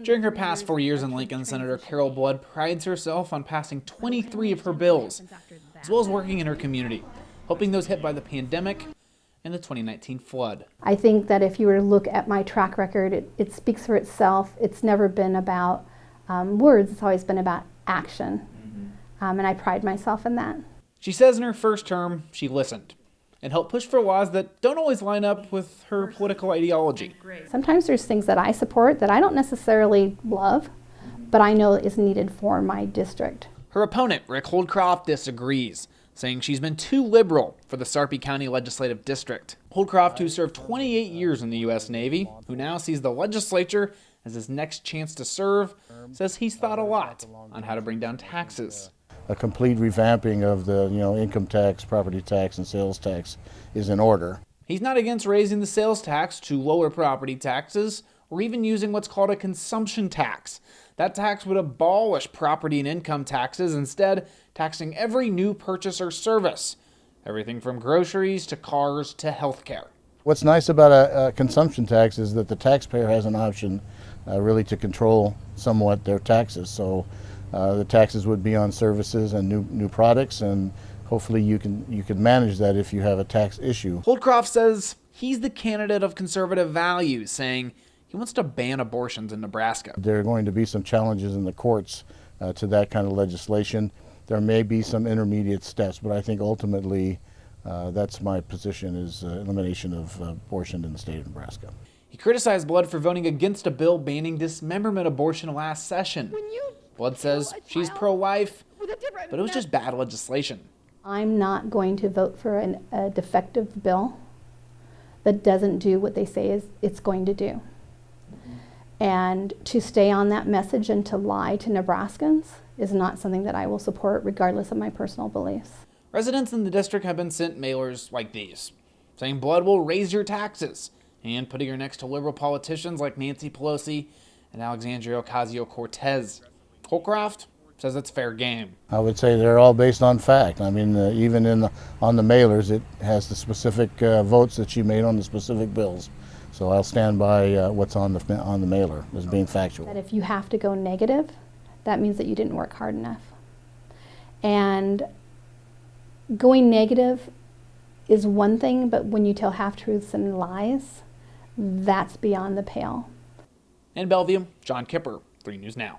During her past 4 years in Lincoln, Senator Carol Blood prides herself on passing 23 of her bills, as well as working in her community, helping those hit by the pandemic and the 2019 flood. I think that if you were to look at my track record, it speaks for itself. It's never been about words, it's always been about action. And I pride myself in that. She says in her first term, she listened and helped push for laws that don't always line up with her political ideology. Sometimes there's things that I support that I don't necessarily love, but I know is needed for my district. Her opponent, Rick Holdcroft, disagrees, saying she's been too liberal for the Sarpy County Legislative District. Holdcroft, who served 28 years in the U.S. Navy, who now sees the legislature as his next chance to serve, says he's thought a lot on how to bring down taxes. A complete revamping of the income tax, property tax, and sales tax is in order. He's not against raising the sales tax to lower property taxes or even using what's called a consumption tax. That tax would abolish property and income taxes, instead taxing every new purchase or service, everything from groceries to cars to healthcare. What's nice about a consumption tax is that the taxpayer has an option really to control somewhat their taxes. So the taxes would be on services and new products, and hopefully you can manage that if you have a tax issue. Holdcroft says he's the candidate of conservative values, saying he wants to ban abortions in Nebraska. There are going to be some challenges in the courts to that kind of legislation. There may be some intermediate steps, but I think ultimately that's my position, is elimination of abortion in the state of Nebraska. He criticized Blood for voting against a bill banning dismemberment abortion last session. Blood says she's pro-life, but it was just bad legislation. I'm not going to vote for a defective bill that doesn't do what they say it's going to do. And to stay on that message and to lie to Nebraskans is not something that I will support, regardless of my personal beliefs. Residents in the district have been sent mailers like these, saying Blood will raise your taxes, and putting her next to liberal politicians like Nancy Pelosi and Alexandria Ocasio-Cortez. Holdcroft says it's fair game. I would say they're all based on fact. I mean, even on the mailers, it has the specific votes that she made on the specific bills. So I'll stand by what's on the mailer as being factual. That if you have to go negative, that means that you didn't work hard enough. And going negative is one thing, but when you tell half-truths and lies, that's beyond the pale. In Bellevue, John Kipper, 3 News Now.